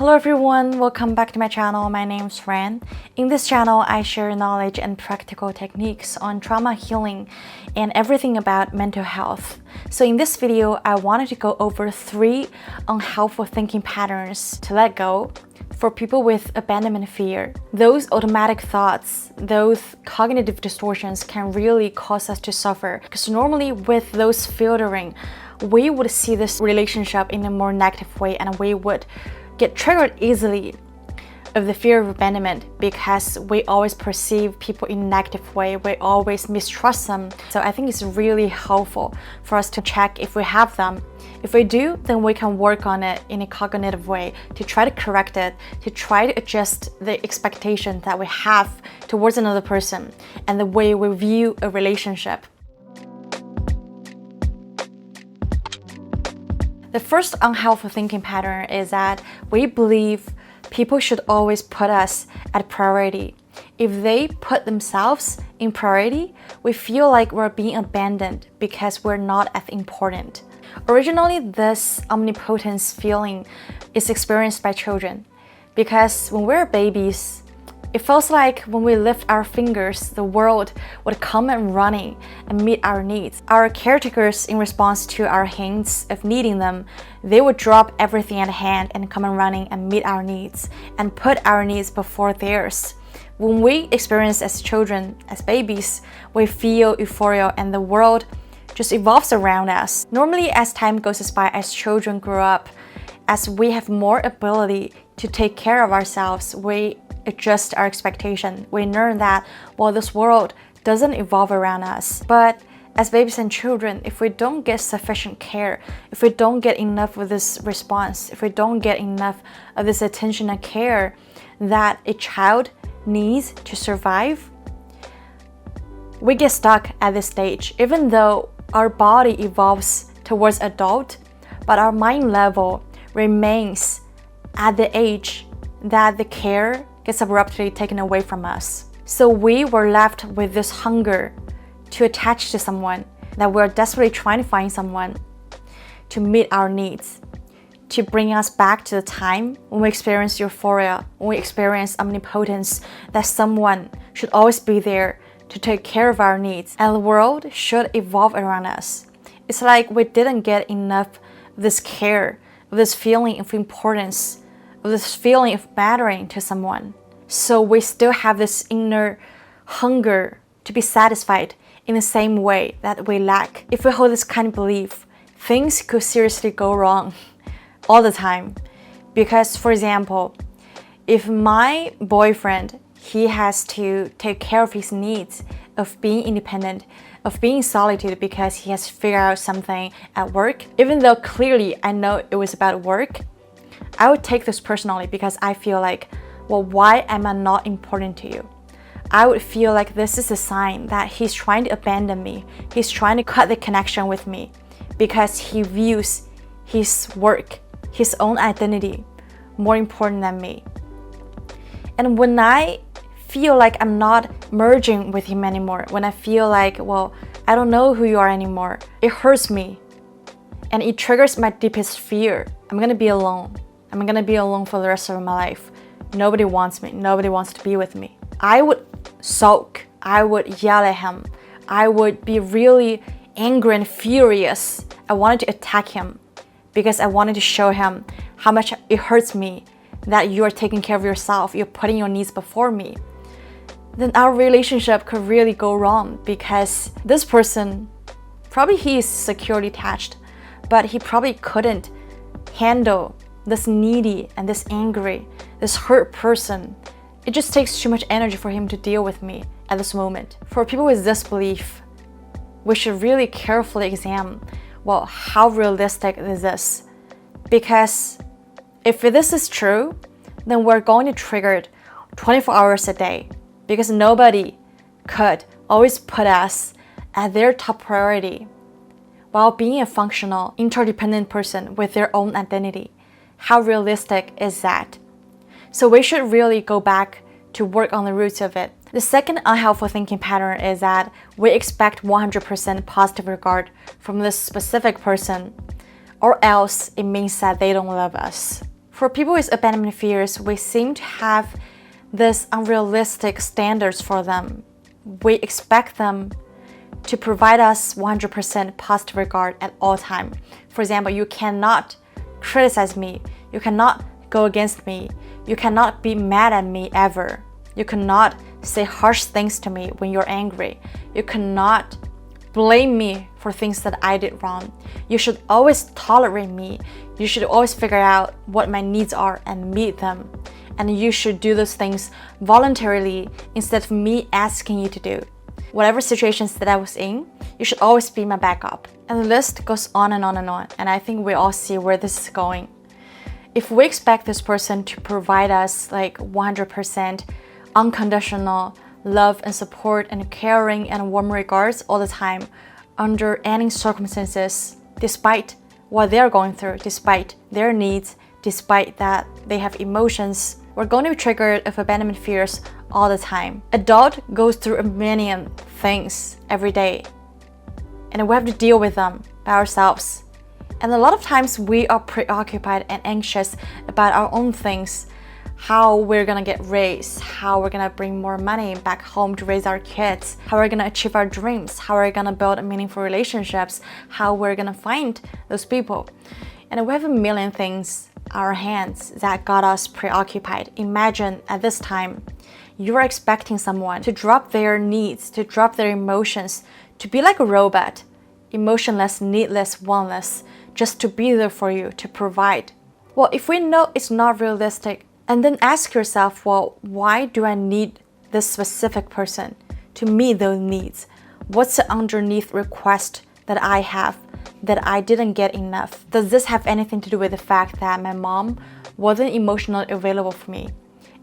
Hello everyone, welcome back to my channel. My name is Ran. In this channel, I share knowledge and practical techniques on trauma healing and everything about mental health. So in this video, I wanted to go over 3 unhelpful thinking patterns to let go for people with abandonment fear. Those automatic thoughts, those cognitive distortions can really cause us to suffer, because normally with those filtering, we would see this relationship in a more negative way, and we would get triggered easily of the fear of abandonment because we always perceive people in a negative way. We always mistrust them. So I think it's really helpful for us to check if we have them. If we do, then we can work on it in a cognitive way to try to correct it, to try to adjust the expectation that we have towards another person and the way we view a relationship. The first unhelpful thinking pattern is that we believe people should always put us at priority. If they put themselves in priority, we feel like we're being abandoned because we're not as important. Originally, this omnipotence feeling is experienced by children because when we're babies, it feels like when we lift our fingers, the world would come and running and meet our needs. Our caretakers, in response to our hints of needing them, they would drop everything at hand and come and running and meet our needs and put our needs before theirs. When we experience as children, as babies, we feel euphoria and the world just evolves around us. Normally, as time goes by, as children grow up, as we have more ability to take care of ourselves, we adjust our expectation. We learn that, well, this world doesn't evolve around us. But as babies and children, if we don't get sufficient care, if we don't get enough of this response, if we don't get enough of this attention and care that a child needs to survive, we get stuck at this stage. Even though our body evolves towards adult, but our mind level remains at the age that the care gets abruptly taken away from us. So we were left with this hunger to attach to someone, that we're desperately trying to find someone to meet our needs, to bring us back to the time when we experience euphoria, when we experience omnipotence, that someone should always be there to take care of our needs, and the world should evolve around us. It's like we didn't get enough of this care, of this feeling of importance, of this feeling of mattering to someone. So we still have this inner hunger to be satisfied in the same way that we lack. If we hold this kind of belief, things could seriously go wrong all the time. Because, for example, if my boyfriend, he has to take care of his needs of being independent, of being in solitude because he has figured out something at work, even though clearly I know it was about work, I would take this personally because I feel like, well, why am I not important to you? I would feel like this is a sign that he's trying to abandon me. He's trying to cut the connection with me because he views his work, his own identity, more important than me. And when I feel like I'm not merging with him anymore, when I feel like, well, I don't know who you are anymore, it hurts me. And it triggers my deepest fear. I'm gonna be alone. I'm gonna be alone for the rest of my life. Nobody wants me. Nobody wants to be with me. I would sulk. I would yell at him. I would be really angry and furious. I wanted to attack him because I wanted to show him how much it hurts me that you are taking care of yourself. You're putting your needs before me. Then our relationship could really go wrong because this person, probably he is securely attached, but he probably couldn't handle this needy and this angry, this hurt person. It just takes too much energy for him to deal with me at this moment. For people with this belief, we should really carefully examine, well, how realistic is this? Because if this is true, then we're going to trigger it 24 hours a day, because nobody could always put us at their top priority while being a functional, interdependent person with their own identity. How realistic is that? So we should really go back to work on the roots of it. The second unhelpful thinking pattern is that we expect 100% positive regard from this specific person, or else it means that they don't love us. For people with abandonment fears, we seem to have this unrealistic standards for them. We expect them to provide us 100% positive regard at all time. For example, you cannot criticize me, you cannot go against me, you cannot be mad at me ever, you cannot say harsh things to me when you're angry, you cannot blame me for things that I did wrong, you should always tolerate me, you should always figure out what my needs are and meet them, and you should do those things voluntarily instead of me asking you to do. Whatever situations that I was in, you should always be my backup. And the list goes on and on and on, and I think we all see where this is going. If we expect this person to provide us like 100% unconditional love and support and caring and warm regards all the time, under any circumstances, despite what they're going through, despite their needs, despite that they have emotions, we're going to be triggered of abandonment fears all the time. Adult goes through a million things every day, and we have to deal with them by ourselves. And a lot of times we are preoccupied and anxious about our own things, how we're gonna get raised, how we're gonna bring more money back home to raise our kids, how we're gonna achieve our dreams, how we're gonna build meaningful relationships, how we're gonna find those people. And we have a million things in our hands that got us preoccupied. Imagine at this time, you're expecting someone to drop their needs, to drop their emotions, to be like a robot, emotionless, needless, wantless, just to be there for you, to provide. Well, if we know it's not realistic, and then ask yourself, well, why do I need this specific person to meet those needs? What's the underneath request that I have that I didn't get enough? Does this have anything to do with the fact that my mom wasn't emotionally available for me?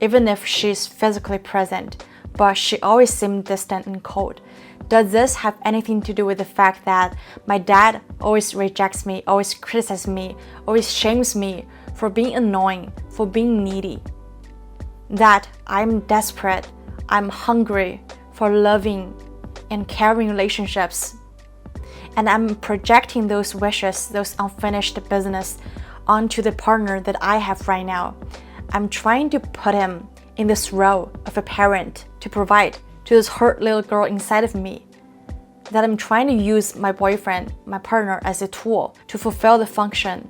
Even if she's physically present, but she always seemed distant and cold. Does this have anything to do with the fact that my dad always rejects me, always criticizes me, always shames me for being annoying, for being needy? That I'm desperate, I'm hungry for loving and caring relationships, and I'm projecting those wishes, those unfinished business onto the partner that I have right now. I'm trying to put him in this role of a parent to provide to this hurt little girl inside of me. That I'm trying to use my boyfriend, my partner, as a tool to fulfill the function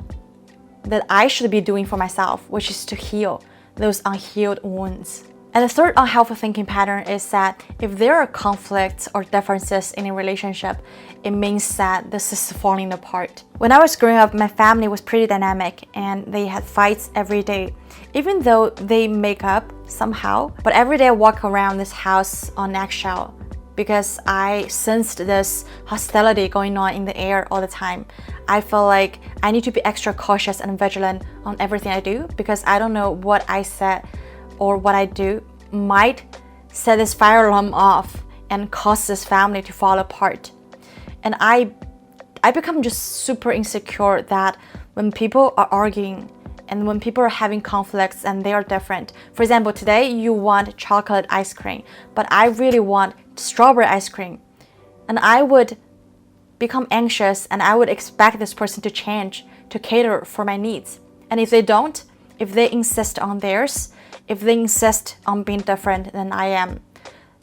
that I should be doing for myself, which is to heal those unhealed wounds. And the third unhelpful thinking pattern is that if there are conflicts or differences in a relationship, it means that this is falling apart. When I was growing up, my family was pretty dynamic and they had fights every day. Even though they make up somehow, but every day I walk around this house on eggshell because I sensed this hostility going on in the air all the time. I feel like I need to be extra cautious and vigilant on everything I do because I don't know what I said or what I do might set this fire alarm off and cause this family to fall apart. And I become just super insecure that when people are arguing and when people are having conflicts and they are different. For example, today you want chocolate ice cream, but I really want strawberry ice cream. And I would become anxious and I would expect this person to change, to cater for my needs. And if they don't, if they insist on theirs, if they insist on being different than I am,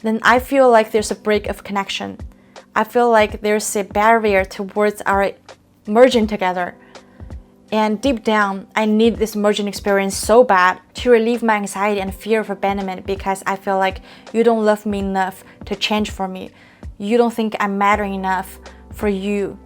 then I feel like there's a break of connection. I feel like there's a barrier towards our merging together. And deep down, I need this merging experience so bad to relieve my anxiety and fear of abandonment because I feel like you don't love me enough to change for me. You don't think I'm mattering enough for you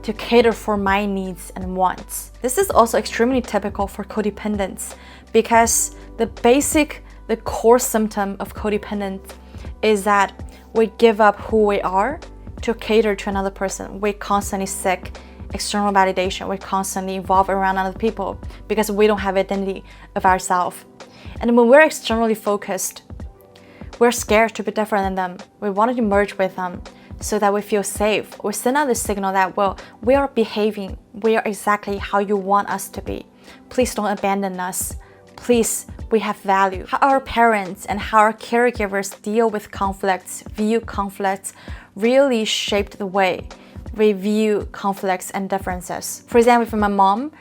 to cater for my needs and wants. This is also extremely typical for codependents because the core symptom of codependence is that we give up who we are to cater to another person. We constantly seek external validation. We constantly evolve around other people because we don't have identity of ourselves. And when we're externally focused, we're scared to be different than them. We want to merge with them so that we feel safe. We send out the signal that, well, we are behaving. We are exactly how you want us to be. Please don't abandon us. Please, we have value. How our parents and how our caregivers deal with conflicts, view conflicts, really shaped the way we view conflicts and differences. For example, for my mom,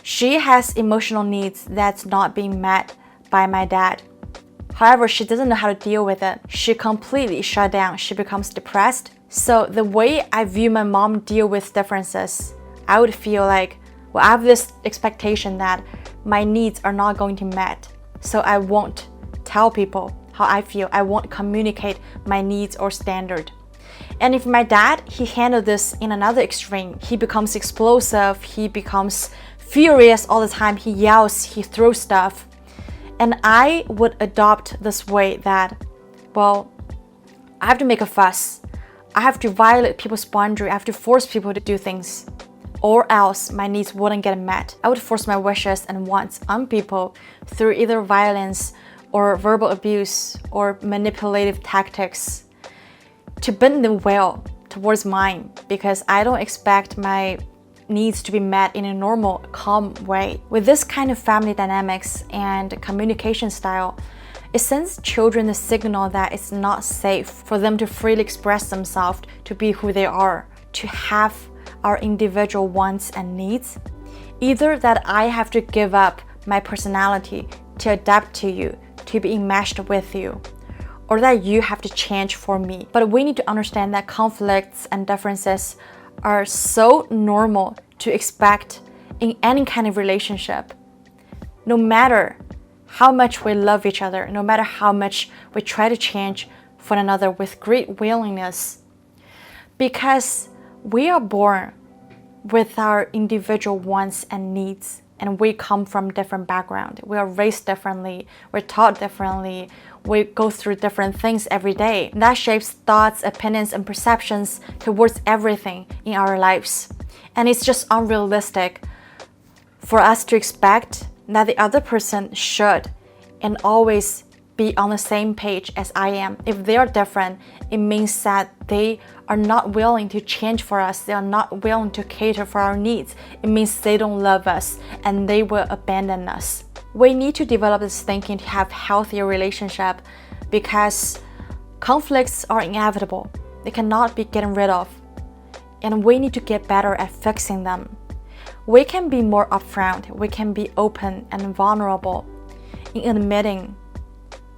She has emotional needs that's not being met by my dad. However, she doesn't know how to deal with it. She completely shut down. She becomes depressed. So the way I view my mom deal with differences, I would feel like, well, I have this expectation that my needs are not going to be met. So I won't tell people how I feel. I won't communicate my needs or standard. And if my dad, he handled this in another extreme, he becomes explosive, he becomes furious all the time, he yells, he throws stuff. And I would adopt this way that, well, I have to make a fuss. I have to violate people's boundary. I have to force people to do things, or else my needs wouldn't get met. I would force my wishes and wants on people through either violence or verbal abuse or manipulative tactics to bend the will towards mine, because I don't expect my needs to be met in a normal, calm way. With this kind of family dynamics and communication style, it sends children the signal that it's not safe for them to freely express themselves, to be who they are, to have our individual wants and needs. Either that I have to give up my personality to adapt to you, to be enmeshed with you, or that you have to change for me. But we need to understand that conflicts and differences are so normal to expect in any kind of relationship. No matter how much we love each other, no matter how much we try to change for another with great willingness, because we are born with our individual wants and needs, and we come from different backgrounds. We are raised differently, we're taught differently, we go through different things every day. That shapes thoughts, opinions, and perceptions towards everything in our lives. And it's just unrealistic for us to expect that the other person should and always be on the same page as I am. If they are different, it means that they are not willing to change for us. They are not willing to cater for our needs. It means they don't love us and they will abandon us. We need to develop this thinking to have healthier relationship, because conflicts are inevitable. They cannot be gotten rid of. And we need to get better at fixing them. We can be more upfront. We can be open and vulnerable in admitting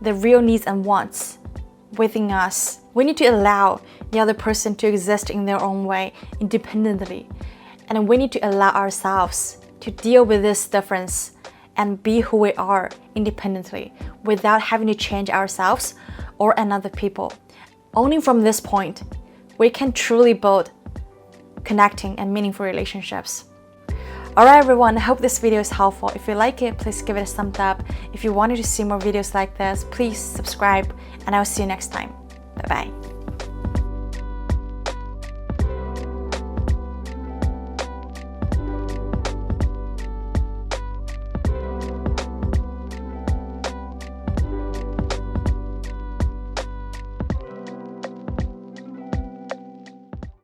the real needs and wants within us. We need to allow the other person to exist in their own way, independently. And we need to allow ourselves to deal with this difference and be who we are independently without having to change ourselves or another people. Only from this point, we can truly build connecting and meaningful relationships. Alright everyone, I hope this video is helpful. If you like it, please give it a thumbs up. If you wanted to see more videos like this, please subscribe, and I'll see you next time. Bye bye.